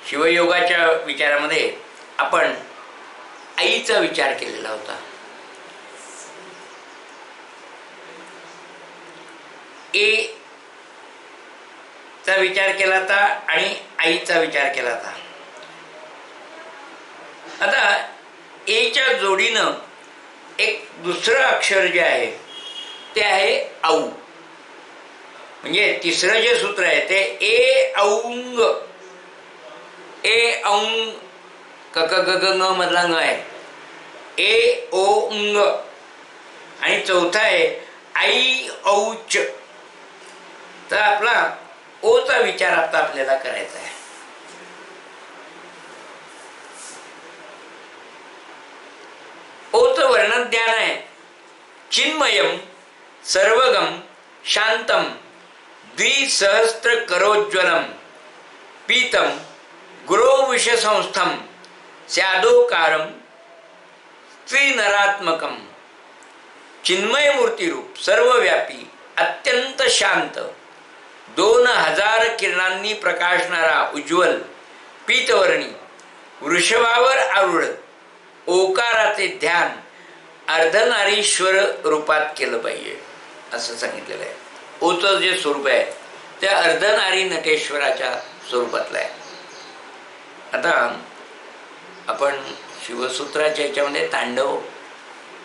शिवयोगाच्या विचारामध्ये आपण आईचा विचार केलेला होता. ए चा विचार केला होता आणि आईचा विचार केला होता. आता एच्या जोडीनं एक दुसरं अक्षर जे आहे ते आहे औ. म्हणजे तिसरं जे सूत्र आहे ते ए औंग. ए औंग क क ग ग ङ मधला ङ आहे. ए ओ उंग. आणि चौथा आहे आई औच. तर आपला ओचा विचार आता आपल्याला करायचा आहे. ओचं वर्णन ज्ञान आहे. चिन्मयम सर्वगम शांतम द्विसहस्त्र करोज्ज्वलम पीतम गुरो विषसंस्थम स्यादोकारम त्रिनरात्मकम. चिन्मय मूर्तिरूप सर्वव्यापी अत्यंत शांत 2000 किरणांनी प्रकाशणारा उज्ज्वल पीतवर्णी वृषभावर आरूढ ओकाराचे ध्यान अर्धनारीश्वर रूपात केलं पाहिजे असं सांगितलेलं आहे. ओचं जे स्वरूप आहे ते अर्धनारी नटेश्वराच्या स्वरूपातलं आहे. आता आपण शिवसूत्राच्या याच्यामध्ये तांडव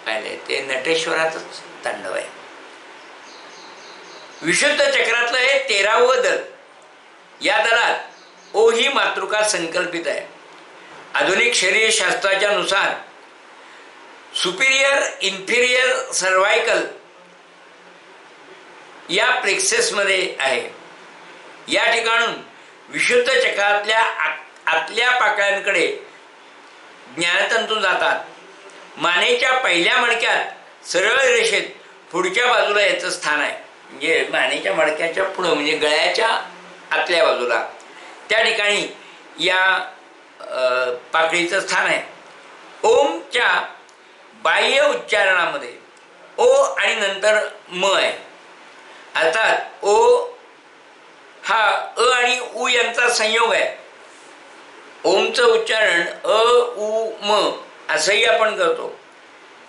पाहिले ते नटेश्वराचंच तांडव आहे. विशुद्ध चक्रातलं हे 13वं दल. या दलात ओ ही मातृका संकल्पित आहे. आधुनिक शरीरशास्त्राच्या नुसार सुपिरियर इन्फिरियर सर्वायकल या प्लेक्सेसमध्ये आहे. या ठिकाणून विशुद्ध चक्रातल्या आतल्या पाकळ्यांकडे ज्ञानतंतू जातात. मानेच्या पहिल्या मणक्यात सरळ रेषेत पुढच्या बाजूला याचं स्थान आहे. म्हणजे मानेच्या मणक्याच्या पुढं म्हणजे गळ्याच्या आतल्या बाजूला त्या ठिकाणी या पाकळीचं स्थान आहे. ओमच्या बाह्य उच्चारणामध्ये ओ आणि नंतर म आहे. अर्थात ओ हा अ आणि उ यांचा संयोग आहे. ओमचं उच्चारण अ उ म असंही आपण करतो.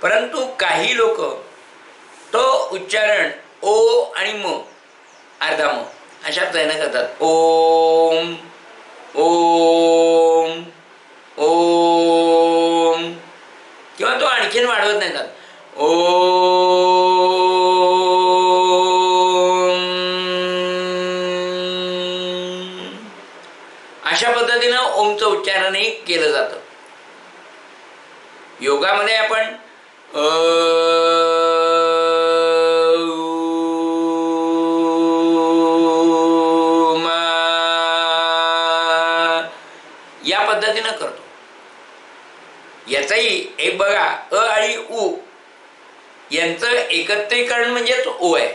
परंतु काही लोक तो उच्चारण ओ आणि म अर्धा म अशा प्रयत्न करतात. ओम ओम ओम किंवा तो आणखीन वाढवत नाही जात. ओम अशा पद्धतीनं ओमचं उच्चारणही केलं जातं. योगामध्ये आपण या पद्धतीनं करतो. याचाही एक बघा अ आणि उ यांचं एकत्रीकरण म्हणजेच ओ आहे.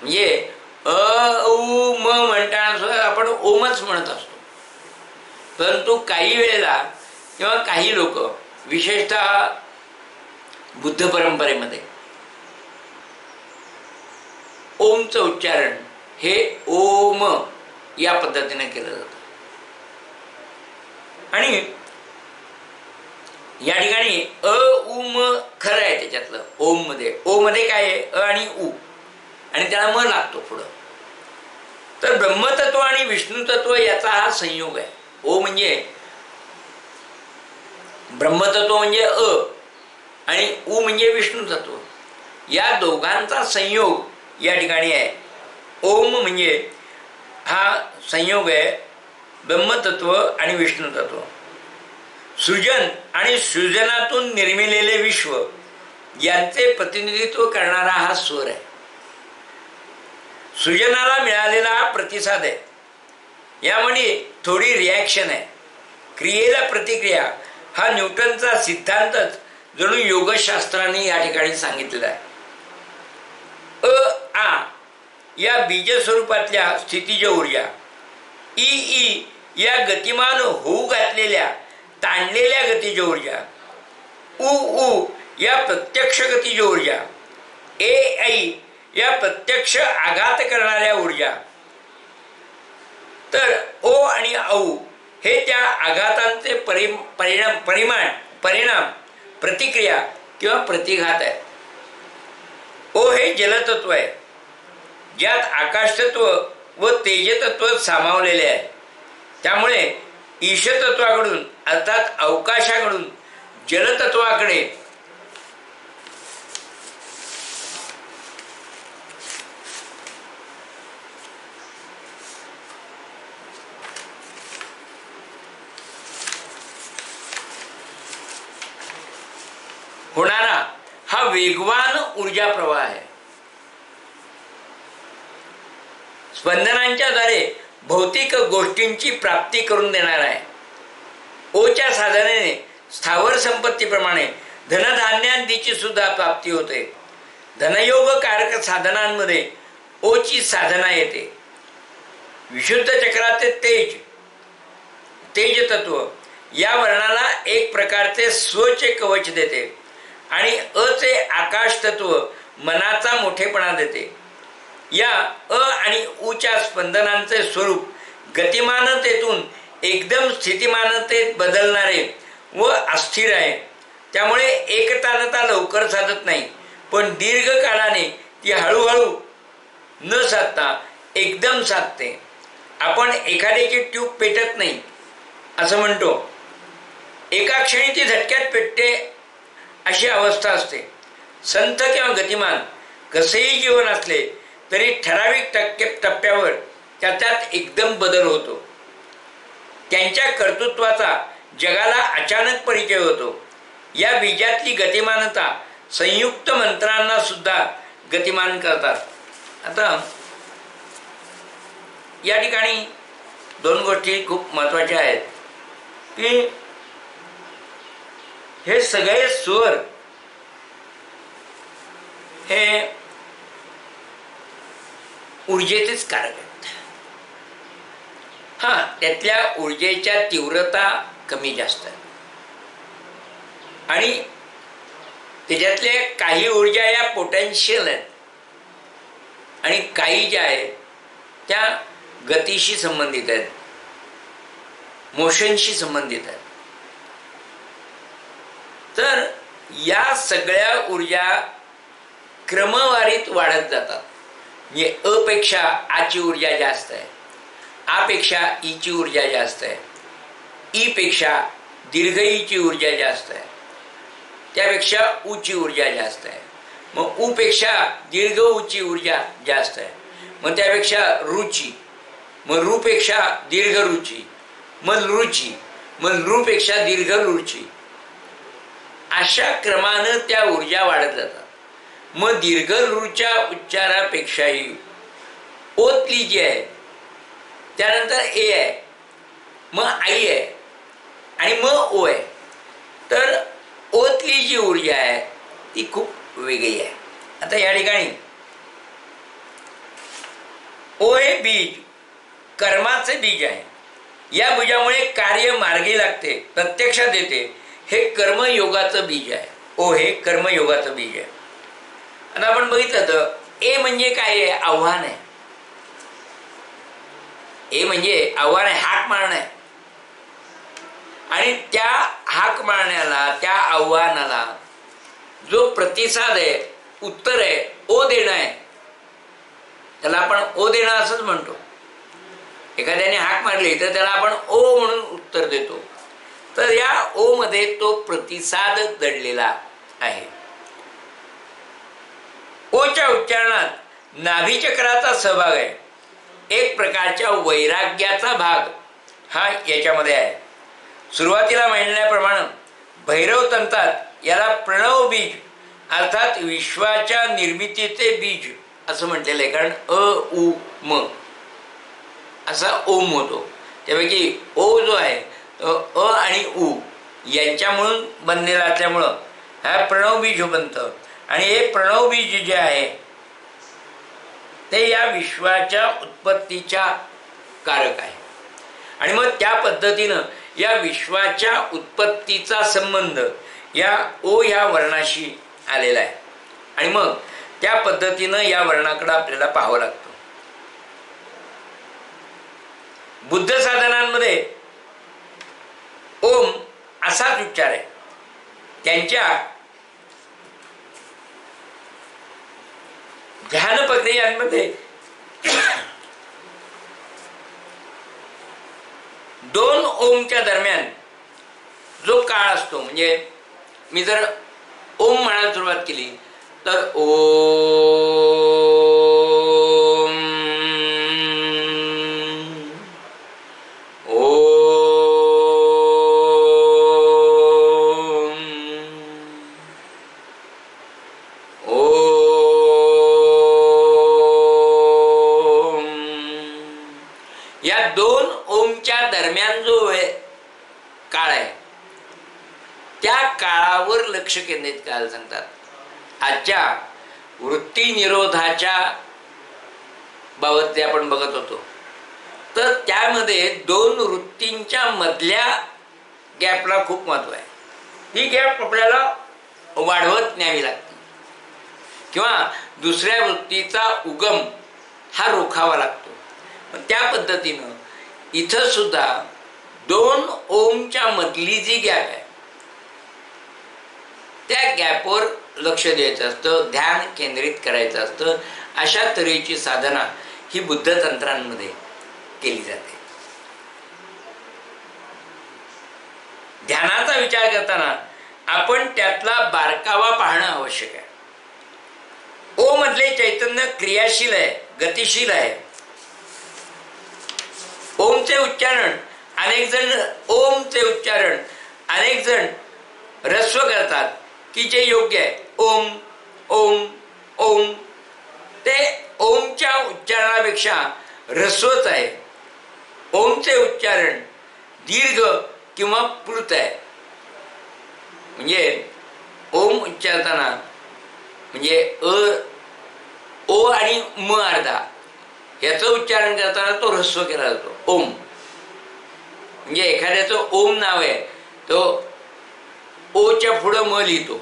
म्हणजे अ उ म म्हणताना आपण ओमच म्हणत असतो. परंतु काही वेळेला किंवा काही लोक विशेषतः बुद्ध परंपरेमध्ये ओमचं उच्चारण हे ओम या पद्धतीने केलं जातं. आणि या ठिकाणी अ उ म खरं आहे त्याच्यातलं ओम मध्ये. ओ मध्ये काय आहे अ आणि उ आणि त्याला म लागतो पुढं. तर ब्रह्मतत्व आणि विष्णुतत्व याचा हा संयोग आहे. ओ म्हणजे ब्रह्मतत्व म्हणजे अ आणि उ म्हणजे विष्णुतत्व. या दोघांचा संयोग या ठिकाणी आहे. ओम म्हणजे हा संयोग आहे ब्रह्मतत्व आणि विष्णुतत्व. सृजन आणि सृजनातून निर्मिलेले विश्व यांचे प्रतिनिधित्व करणारा हा स्वर आहे. सृजनाला मिळालेला हा प्रतिसाद आहे. यामध्ये थोडी रिॲक्शन आहे. क्रियेला प्रतिक्रिया हा न्यूटनचा सिद्धांतच जणू योगशास्त्राने या ठिकाणी सांगितलेला आहे. अ आ या बीज स्वरूपातल्या स्थितीज ऊर्जा, ई ई या गतिमान होऊ घातलेल्या ताणलेल्या गतीज ऊर्जा, उ उ या प्रत्यक्ष गतीज ऊर्जा, ए ऐ या प्रत्यक्ष आघात करणाऱ्या ऊर्जा, तर ओ आणि औ हे त्या आघातांचे परिणाम, प्रतिक्रिया किंवा प्रतिघात आहे. ओ हे जलतत्व आहे, ज्यात आकाशतत्व व तेजतत्व सामावलेले आहे. त्यामुळे ईशतत्वाकडून अर्थात अवकाशाकडून जलतत्वाकडे होणारा हा वेगवान ऊर्जा प्रवाह आहे. स्पंदनांच्या द्वारे भौतिक गोष्टींची प्राप्ती करून देणार आहे. ओच्या साधनेने स्थावर संपत्तीप्रमाणे धनधान्यांची सुद्धा प्राप्ती होते. धनयोग कारक साधनांमध्ये ओची साधना येते. विशुद्ध चक्राचे तेज तत्व या वर्णाला एक प्रकारचे स्वचे कवच देते आणि अचे आकाश तत्व मनाचा मोठेपणा देते. या अ आणि उच्या स्पंदनांचे स्वरूप गतिमानतेतून एकदम स्थितिमानतेत बदलणारे व अस्थिर आहे. त्यामुळे एकतानता लवकर साधत नाही, पण दीर्घ काळाने ती हळूहळू न साधता एकदम साधते. आपण एखाद्याची ट्यूब पेटत नाही असं म्हणतो, एका क्षणी ती झटक्यात पेटते अशी अवस्था असते. संत किंवा गतिमान कसेही जीवन असले तरी ठराविक टप्प्यावर त्याच्यात एकदम बदल होतो. त्यांच्या कर्तृत्वाचा जगाला अचानक परिचय होतो. या बीजातली गतिमानता संयुक्त मंत्रांना सुद्धा गतिमान करतात. आता या ठिकाणी दोन गोष्टी खूप महत्त्वाच्या आहेत की हे सगळे स्वर हे ऊर्जेचेच कारक आहेत. हा, त्यातल्या ऊर्जेच्या तीव्रता कमी जास्त आहे आणि त्याच्यातल्या काही ऊर्जा या पोटेन्शियल आहेत आणि काही ज्या आहेत त्या गतीशी संबंधित आहेत, मोशनशी संबंधित आहेत. तर या सगळ्या ऊर्जा क्रमवारीत वाढत जातात. म्हणजे अपेक्षा आची ऊर्जा जास्त आहे, आपेक्षा ईची ऊर्जा जास्त आहे, ईपेक्षा दीर्घ ईची ऊर्जा जास्त आहे, त्यापेक्षा ऊची ऊर्जा जास्त आहे, मग ऊपेक्षा दीर्घ ऊची ऊर्जा जास्त आहे, मग त्यापेक्षा रुची, मग रूपेक्षा दीर्घ रुची, मग रुची, मग रूपेक्षा दीर्घ रुची, अशा क्रमानं त्या ऊर्जा वाढत जातात. मग दीर्घ लूच्या उच्चारापेक्षाही ओतली जी आहे त्यानंतर ए आहे, मग आई आहे आणि मग ओ आहे. तर ओतली जी ऊर्जा आहे ती खूप वेगळी आहे. आता या ठिकाणी ओ हे बीज कर्माचे बीज आहे. या बीजामुळे कार्य मार्गी लागते, प्रत्यक्षात येते. हे कर्मयोगाचं बीज आहे. ओ हे कर्मयोगाचं बीज आहे. आता आपण बघितलं तर ए म्हणजे काय आहे? आव्हान आहे. ए म्हणजे आव्हान आहे, हाक मारणं आहे. आणि त्या हाक मारण्याला, त्या आव्हानाला जो प्रतिसाद आहे, उत्तर आहे, ओ देणं आहे, त्याला आपण ओ देणं असंच म्हणतो. एखाद्याने हाक मारली तर त्याला आपण ओ म्हणून उत्तर देतो. तर या ओ मध्ये तो प्रतिसाद दडलेला आहे. ओच्या उच्चारणात नाभीचक्राचा सहभाग आहे. एक प्रकारच्या वैराग्याचा भाग हा याच्यामध्ये आहे. सुरुवातीला म्हणल्याप्रमाणे भैरव तंत्रात याला प्रणव बीज अर्थात विश्वाच्या निर्मितीचे बीज असं म्हटलेलं आहे. कारण अ उ म असा ओम होतो. त्यापैकी ओ जो आहे तो अ आणि उ यांच्यामुळून बनलेला असल्यामुळं हा प्रणव बीज बनतं. आणि हे प्रणव बीज जे आहे ते या विश्वाच्या उत्पत्तीच्या कारक आहे. आणि मग त्या पद्धतीनं या विश्वाच्या उत्पत्तीचा संबंध या ओ ह्या वर्णाशी आलेला आहे. आणि मग त्या पद्धतीनं या वर्णाकडे आपल्याला पाहावं लागतं. बुद्ध साधनांमध्ये ओम असाच उच्चार आहे. त्यांच्या ध्यान प्रक्रियांमध्ये दोन ओमच्या दरम्यान जो काळ असतो, म्हणजे मी जर ओम म्हणायला सुरुवात केली तर ओम ओम ओम, या दोन ओमच्या दरम्यान जो काळ आहे त्या काळावर लक्ष केंद्रित करायला सांगतात. आजच्या वृत्ती निरोधाच्या बाबत ते आपण बघत होतो, तर त्यामध्ये दोन वृत्तींच्या मधल्या गॅपला खूप महत्व आहे. ही गॅप आपल्याला वाढवत न्यावी लागते किंवा दुसऱ्या वृत्तीचा उगम हा रोखावा लागतो. त्या पद्धतीनं इथं सुद्धा दोन ओमच्या मधली जी गॅप आहे त्या गॅपवर लक्ष द्यायचं असतं, ध्यान केंद्रित करायचं असतं. अशा तऱ्हेची साधना ही बुद्ध तंत्रांमध्ये केली जाते. ध्यानाचा विचार करताना आपण त्यातला बारकावा पाहणं आवश्यक आहे. ओ मधले चैतन्य क्रियाशील आहे, गतिशील आहे. ओमचे उच्चारण अनेक जण ह्रस्व करतात की जे योग्य आहे. ओम ओम ओम, ते ओमच्या उच्चारणापेक्षा ह्रस्वच आहे. ओमचे उच्चारण दीर्घ किंवा प्लुत आहे. म्हणजे ओम उच्चारताना म्हणजे ओ आणि म अर्धा याचं उच्चारण करताना तो ह्रस्व केला जातो. ओम म्हणजे एखाद्याचं ओम नाव आहे, तो ओच्या पुढं म लिहितो,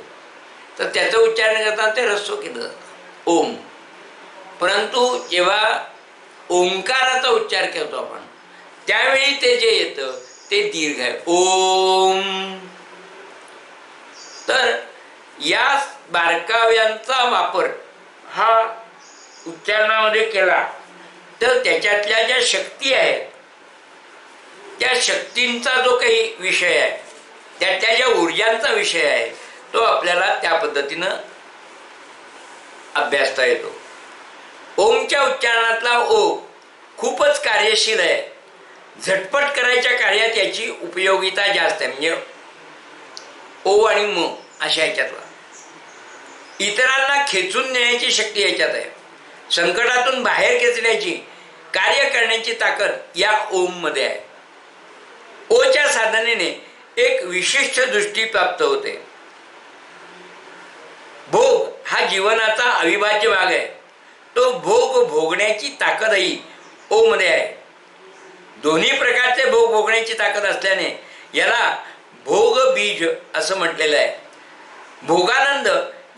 तर त्याचं उच्चारण करताना ते ह्रस्व केलं जातं ओम. परंतु जेव्हा ओंकाराचा उच्चार करतो आपण त्यावेळी ते जे येतं ते दीर्घ आहे, ओम. तर या बारकाव्यांचा वापर हा उच्चारणामध्ये केला तर त्याच्यातल्या ज्या शक्ती आहेत त्या शक्तींचा जो काही विषय आहे, त्यातल्या ज्या ऊर्जांचा विषय आहे, तो आपल्याला त्या पद्धतीनं अभ्यासता येतो. ओमच्या उच्चारणातला ओ खूपच कार्यशील आहे. झटपट करायच्या कार्यात याची उपयोगिता जास्त आहे. म्हणजे ओ आणि म अशा ह्याच्यातला इतरांना खेचून नेण्याची शक्ती याच्यात आहे. संकटातून बाहेर खेचण्याची, कार्य करण्याची ताकद या ओम मध्ये आहे. ओच्या साधनेने एक विशिष्ट दृष्टी प्राप्त होते. भोग हा जीवनाचा अविभाज्य भाग आहे. तो भोग भोगण्याची ताकदही ओ मध्ये आहे. दोन्ही प्रकारचे भोग भोगण्याची ताकद असल्याने याला भोग बीज असं म्हटलेलं आहे. भोगानंद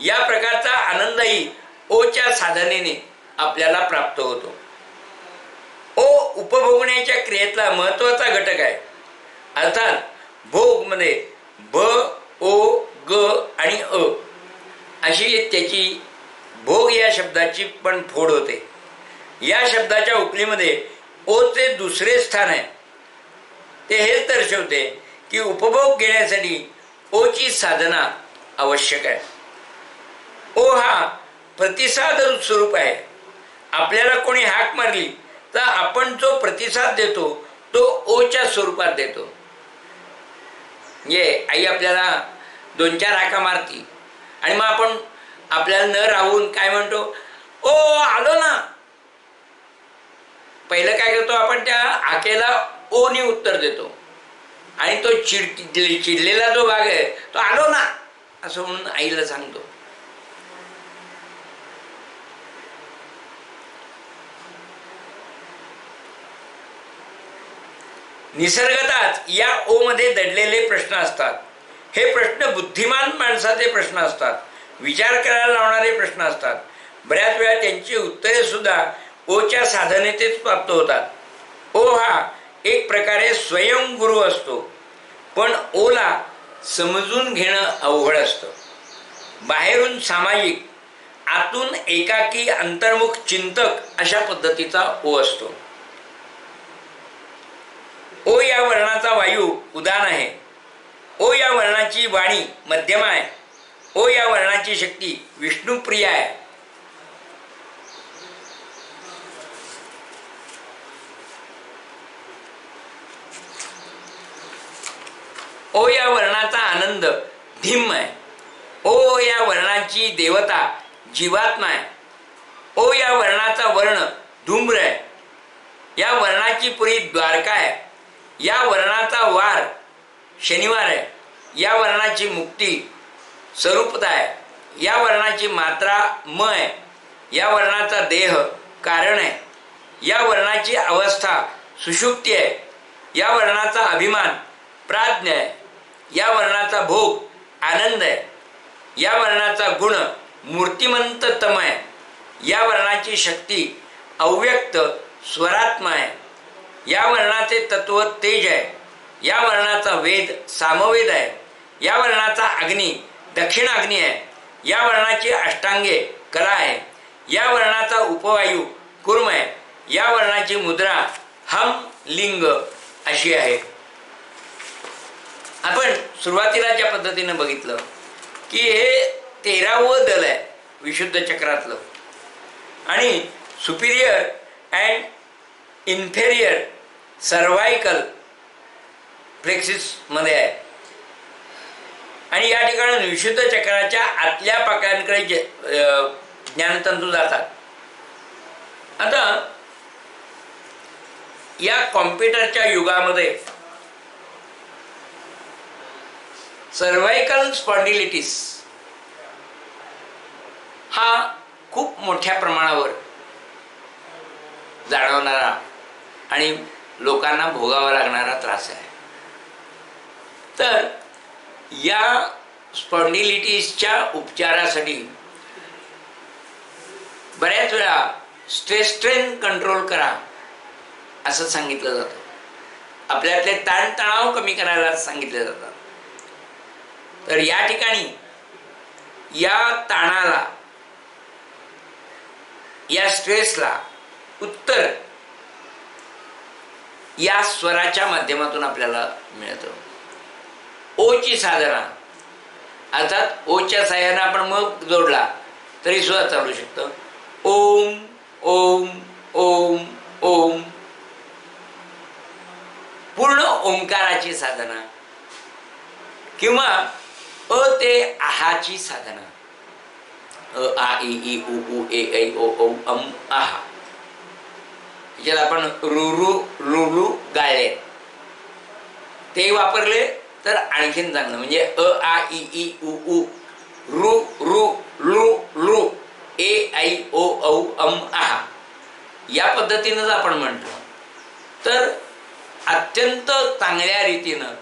या प्रकारचा आनंदही ओच्या साधनेने आपल्याला प्राप्त होतो. ओ उपभोगण्याच्या क्रियेतला महत्वाचा घटक आहे. अर्थात भोग मध्ये ब, ओ, ग आणि अ अशी त्याची भोग या शब्दाची पण फोड होते. या शब्दाच्या उकलीमध्ये ओचे दुसरे स्थान आहे. ते हेच दर्शवते की उपभोग घेण्यासाठी ओची साधना आवश्यक आहे. ओ हा प्रतिसाद स्वरूप आहे. आपल्याला कोणी हाक मारली तर आपण जो प्रतिसाद देतो तो ओच्या स्वरूपात देतो. म्हणजे आई आपल्याला 2-4 हाका मारती आणि मग आपण आपल्याला न राहून काय म्हणतो, ओ आलो ना. पहिलं काय करतो आपण, त्या हाकेला ओनी उत्तर देतो आणि तो चिडलेला जो भाग आहे तो आलो ना असं म्हणून आईला सांगतो. निसर्गतःच या ओ मध्ये दडलेले प्रश्न असतात. हे प्रश्न बुद्धिमान माणसाचे प्रश्न असतात. विचार करायला लावणारे प्रश्न असतात. बऱ्याच वेळा त्यांची उत्तरे सुद्धा ओच्या साधनेतच प्राप्त होतात. ओ हा एक प्रकारे स्वयंगुरु असतो, पण ओला समजून घेणं अवघड असतं. बाहेरून सामाजिक, आतून एकाकी अंतर्मुख चिंतक अशा पद्धतीचा ओ असतो. ओ या वर्णाचा वायू उदान आहे. ओ या वर्णाची वाणी मध्यम आहे. ओ या वर्णाची शक्ती विष्णुप्रिय आहे. ओ या वर्णाचा आनंद धिम्म आहे. ओ या वर्णाची देवता जीवात्मा आहे. ओ या वर्णाचा वर्ण धूम्र आहे. या वर्णाची पुरी द्वारका आहे. या वर्णाचा वार शनिवार आहे. या वर्णाची मुक्ती स्वरूपता आहे. या वर्णाची मात्रा म आहे. या वर्णाचा देह कारण आहे. या वर्णाची अवस्था सुषुप्ती आहे. या वर्णाचा अभिमान प्राज्ञ आहे. या वर्णाचा भोग आनंद आहे. या वर्णाचा गुण मूर्तिमंततम आहे. या वर्णाची शक्ती अव्यक्त स्वरात्मा आहे. या वर्णाचे तत्व तेज आहे. या वर्णाचा वेद सामवेद आहे. या वर्णाचा अग्नी दक्षिणाग्नी आहे. या वर्णाची अष्टांगे कला आहे. या वर्णाचा उपवायू कुर्म आहे. या वर्णाची मुद्रा हम लिंग अशी आहे. आपण सुरुवातीला ज्या पद्धतीने बघितलं की हे 13वं दल आहे विशुद्ध चक्रातलं, आणि Superior and inferior cervical plexus मध्ये आहे. आणि या ठिकाणी विशुद्ध चक्राच्या आतल्या पाकळ्यांकडे ज्ञानतंतू जातात. आता या कॉम्प्युटरच्या युगामध्ये सर्वायकल स्पॉन्डिलिटिस हा खूप मोठ्या प्रमाणावर जाणवणारा आणि लोकांना भोगावा लागणारा त्रास आहे. तर या स्पॉन्डिलिटिसच्या उपचारासाठी बऱ्याच वेळा स्ट्रेस स्ट्रेन कंट्रोल करा असं सांगितलं जातं. आपल्यातले ताणतणाव कमी करायला सांगितले जातात. तर या ठिकाणी या ताणाला, या स्ट्रेसला उत्तर या स्वराच्या माध्यमातून आपल्याला मिळतं. ओची साधना अर्थात ओच्या साह्यानं आपण मग जोडला तरी सुद्धा चालू शकतं. ओम ओम ओम ओम, पूर्ण ओंकाराची साधना, किंवा अ ते आहाची साधना. अ आ इ ई उ ऊ ए ऐ ओ औ अम आहा, ज्याला आपण रुरु लुलू गाळले ते वापरले तर आणखीन चांगलं. म्हणजे अ आ इ ई उ ऊ रु रु लु लु ए ऐ ओ औ अम आहा या पद्धतीनं आपण म्हटलं तर अत्यंत चांगल्या रीतीनं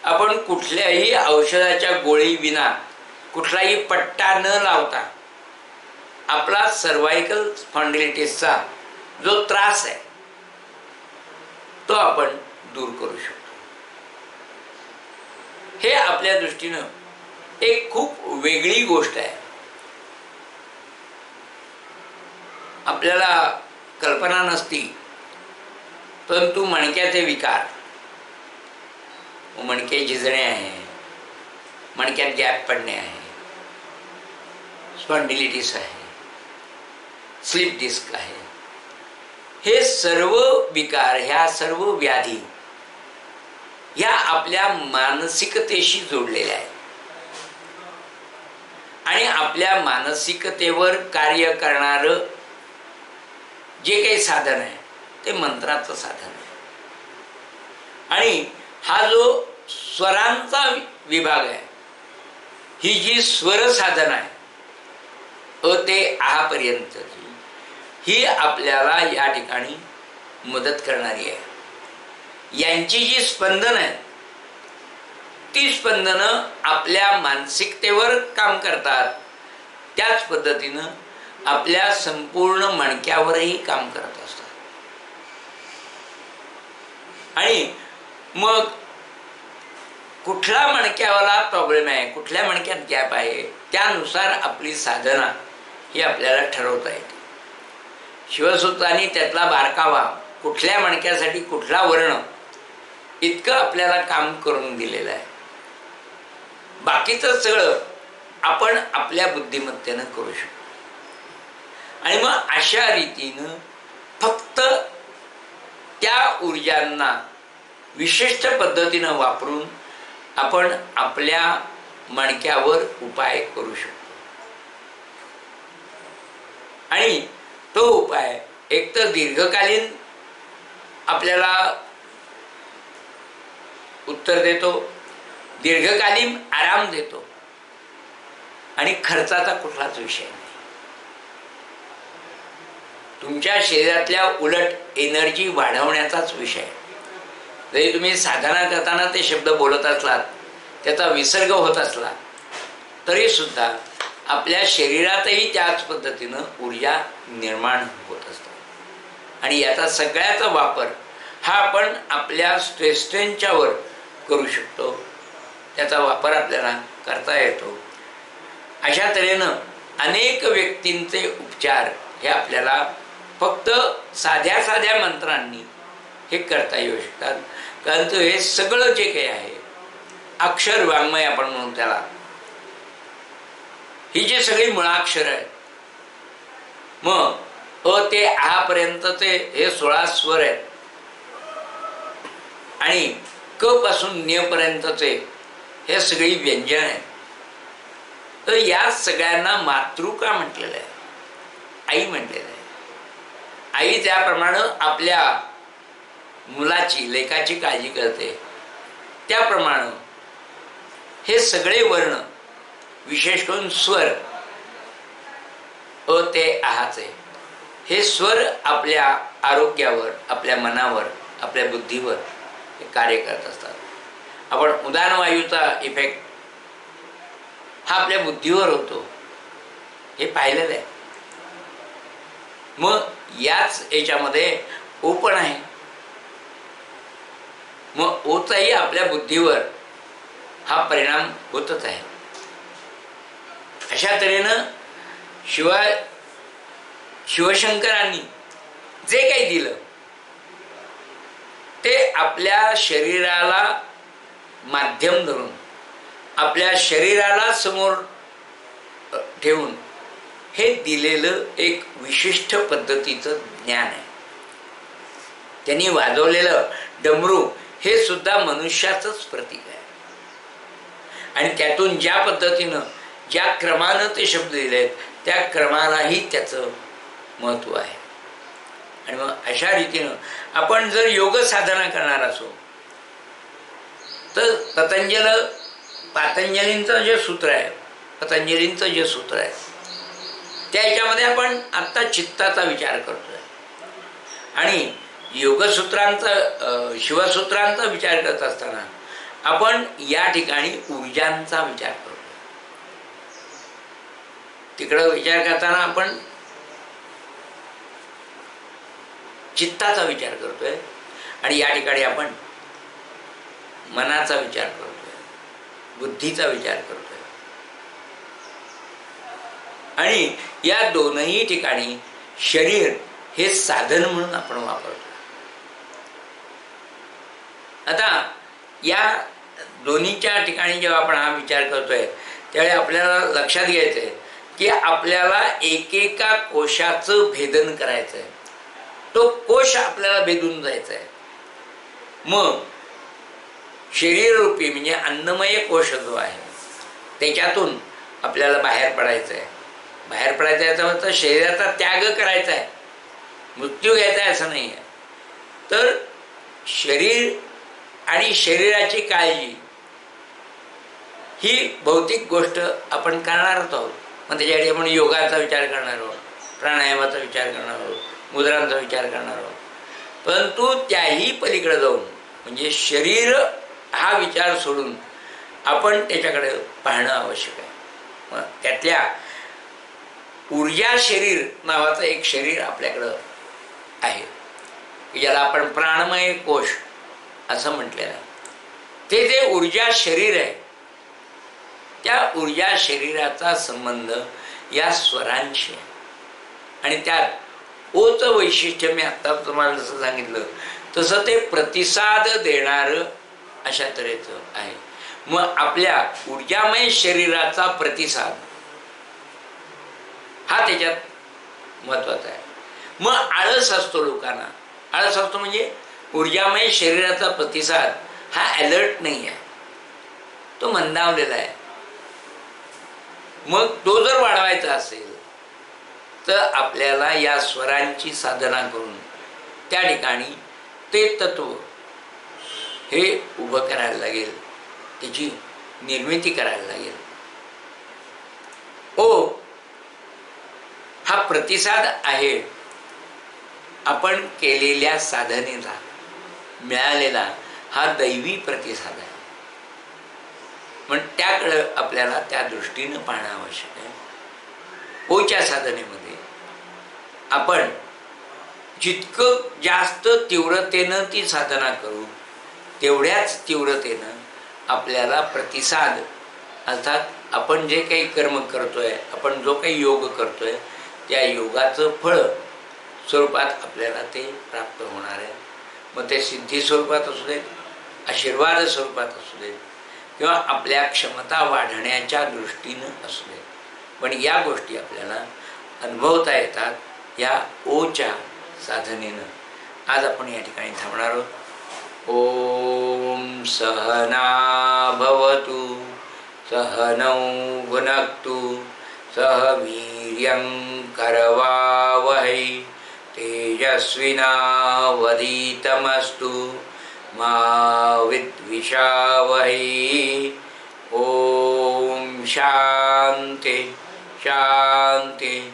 आपण कुठल्याही औषधाच्या गोळी विना, कुठलाही पट्टा न लावता आपला सर्वायकल स्पॉन्डिलिटिसचा जो त्रास आहे तो आपण दूर करू शकतो. हे आपल्या दृष्टीनं एक खूप वेगळी गोष्ट आहे. आपल्याला कल्पना नसती, परंतु मणक्याचे विकार, मणके झिजणे आहे, मणक्यात गॅप पडणे आहे, स्पॉन्डिलिटिस आहे, स्लीप डिस्क आहे, हे सर्व विकार, ह्या सर्व व्याधी ह्या आपल्या मानसिकतेशी जोडलेल्या आहेत. आणि आपल्या मानसिकतेवर कार्य करणारं जे काही साधन आहे ते मंत्राचं साधन आहे. आणि हा जो स्वरांचा विभाग आहे, ही जी स्वर साधन आहे अ ते आहापर्यंतची, ही आपल्याला या ठिकाणी मदत करणारी आहे. यांची जी स्पंदनं आहेत ती स्पंदनं आपल्या मानसिकतेवर काम करतात, त्याच पद्धतीनं आपल्या संपूर्ण मणक्यावरही काम करत असतात. आणि मग कुठला मणक्यावाला प्रॉब्लेम आहे, कुठल्या मणक्यात गॅप आहे, त्यानुसार आपली साधना ही आपल्याला ठरवता येते. शिवसूत्रांनी त्यातला बारकावा, कुठल्या मणक्यासाठी कुठला वर्ण, इतकं आपल्याला काम करून दिलेलं आहे. बाकीचं सगळं आपण आपल्या बुद्धिमत्तेनं करू शकतो. आणि मग अशा रीतीनं फक्त त्या ऊर्जांना विशिष्ट पद्धतीनं वापरून आपण आपल्या मणक्यावर उपाय करू शकतो. आणि तो उपाय एक तर दीर्घकालीन आपल्याला उत्तर देतो, दीर्घकालीन आराम देतो आणि खर्चाचा कुठलाच विषय नाही. तुमच्या शरीरातल्या उलट एनर्जी वाढवण्याचाच विषय. जरी तुम्ही साधना करताना ते शब्द बोलत असलात, त्याचा विसर्ग होत असला, तरी सुद्धा आपल्या शरीरातही त्याच पद्धतीनं ऊर्जा निर्माण होत असतात. आणि याचा सगळ्याचा वापर हा आपण आपल्या स्ट्रेसच्या करू शकतो. त्याचा वापर आपल्याला करता येतो. अशा तऱ्हेनं अनेक व्यक्तींचे उपचार हे आपल्याला फक्त साध्या साध्या मंत्रांनी हे करता येऊ शकतात. कारण हे सगळं जे काही आहे, अक्षर वाङ्मय आपण म्हणू त्याला, ही जे सगळी मुळाक्षर आहेत, मग अ ते आ पर्यंतचे हे 16 स्वर आहेत आणि क पासून न्य पर्यंतचे हे सगळी व्यंजन आहेत. तर या सगळ्यांना मातृका म्हटलेलं आहे, आई म्हटलेलं आहे. आई ज्याप्रमाणे आपल्या मुलाची, लेकाची काळजी करते, त्याप्रमाणे हे सगळे वर्ण, विशेष करून स्वर अ ते आहाचे, हे स्वर आपल्या आरोग्यावर, आपल्या मनावर, आपल्या बुद्धीवर हे कार्य करत असतात. आपण उदानवायूचा इफेक्ट हा आपल्या बुद्धीवर होतो हे पाहिलेलं आहे. मग याच याच्यामध्ये ओ पण आहे. मग ओचाही आपल्या बुद्धीवर हा परिणाम होतच आहे. अशा तऱ्हेनं शिवशंकरांनी जे काही दिलं ते आपल्या शरीराला माध्यम धरून, आपल्या शरीराला समोर ठेवून हे दिलेलं एक विशिष्ट पद्धतीचं ज्ञान आहे. त्यांनी वाजवलेलं डमरू हे सुद्धा मनुष्याचंच प्रतीक आहे. आणि त्यातून ज्या पद्धतीनं, ज्या क्रमानं ते शब्द दिलेत, त्या क्रमालाही त्याचं महत्त्व आहे. आणि मग अशा रीतीनं आपण जर योग साधना करणार असो, तर पातंजलींचं जे सूत्र आहे, पतंजलींचं जे सूत्र आहे, त्या ह्याच्यामध्ये आपण आत्ता चित्ताचा विचार करतोय. आणि योगसूत्रांचा, शिवसूत्रांचा विचार करत असताना आपण या ठिकाणी ऊर्जांचा विचार करतो. तिकडं विचार करताना आपण चित्ताचा विचार करतोय आणि या ठिकाणी आपण मनाचा विचार करतोय, बुद्धीचा विचार करतोय. आणि या दोनही ठिकाणी शरीर हे साधन म्हणून आपण वापरतो. आता या दोन्हीच्या ठिकाणी जेव्हा आपण हा विचार करतोय, त्यावेळी आपल्याला लक्षात घ्यायचं आहे की आपल्याला एकेका कोशाचं भेदन करायचं आहे. तो कोश आपल्याला भेदून जायचा आहे. मग शरीररूपी म्हणजे अन्नमय कोश जो आहे, त्याच्यातून आपल्याला बाहेर पडायचं आहे. बाहेर पडायचं आहे याचा अर्थ शरीराचा त्याग करायचा आहे, मृत्यू घ्यायचा आहे असं नाही आहे. तर शरीर आणि शरीराची काळजी ही भौतिक गोष्ट आपण करणारच आहोत. मग त्याच्यासाठी आपण योगाचा विचार करणार आहोत, प्राणायामाचा विचार करणार आहोत, मुद्रांचा विचार करणार आहोत. परंतु त्याही पलीकडे जाऊन म्हणजे शरीर हा विचार सोडून आपण त्याच्याकडे पाहणं आवश्यक आहे. मग त्यातल्या ऊर्जा शरीर नावाचं एक शरीर आपल्याकडं आहे, ज्याला आपण प्राणमय कोश असं म्हटलेलं आहे. ते जे ऊर्जा शरीर आहे, त्या ऊर्जा शरीराचा संबंध या स्वरांशी आहे. आणि त्यात ओचं वैशिष्ट्य मी आत्ता तुम्हाला जसं सांगितलं तसं ते प्रतिसाद देणारं अशा तऱ्हेचं आहे. मग आपल्या ऊर्जामय शरीराचा प्रतिसाद हा त्याच्यात महत्त्वाचा आहे. मग आळस असतो लोकांना, आळस असतो म्हणजे ऊर्जामय शरीराचा प्रतिसाद हा अलर्ट नाही आहे, तो मंदावलेला आहे. मग तो जर वाढवायचा असेल तर आपल्याला या स्वरांची साधना करून त्या ठिकाणी ते तत्व हे उभं करायला लागेल, त्याची निर्मिती करायला लागेल. ओ हा प्रतिसाद आहे आपण केलेल्या साधनेला मिळालेला हा दैवी प्रतिसाद आहे. पण त्याकडं आपल्याला त्या दृष्टीनं पाहणं आवश्यक आहे. ओच्या साधनेमध्ये आपण जितकं जास्त तीव्रतेनं ती साधना करू तेवढ्याच तीव्रतेनं आपल्याला प्रतिसाद, अर्थात आपण जे काही कर्म करतोय, आपण जो काही योग करतोय त्या योगाचं फळ स्वरूपात आपल्याला ते प्राप्त होणार आहे. मग ते सिद्धी स्वरूपात असू दे, आशीर्वाद स्वरूपात असू दे, किंवा आपल्या क्षमता वाढण्याच्या दृष्टीनं असू दे, पण या गोष्टी आपल्याला अनुभवता येतात या ओच्या साधनेनं. आज आपण या ठिकाणी थांबणार आहोत. ओम सहना भवतु सहनौ भुनक्तु सह वीर्यं करवावहै तेजस्विनावधीतमस्तु मा विद्विषावहै. ओम शांति शांति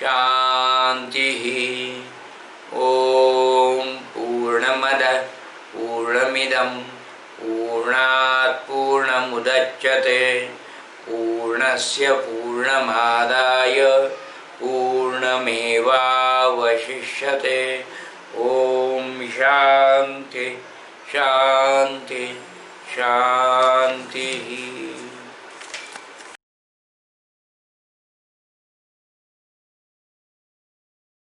शांतिः. ओम पूर्णमद पूर्णमिदं पूर्णात् पूर्णमुदच्यते पूर्णस्य पूर्णमादाय पूर्णमेवावशिष्यते. ओम शांति शांति शांतिः.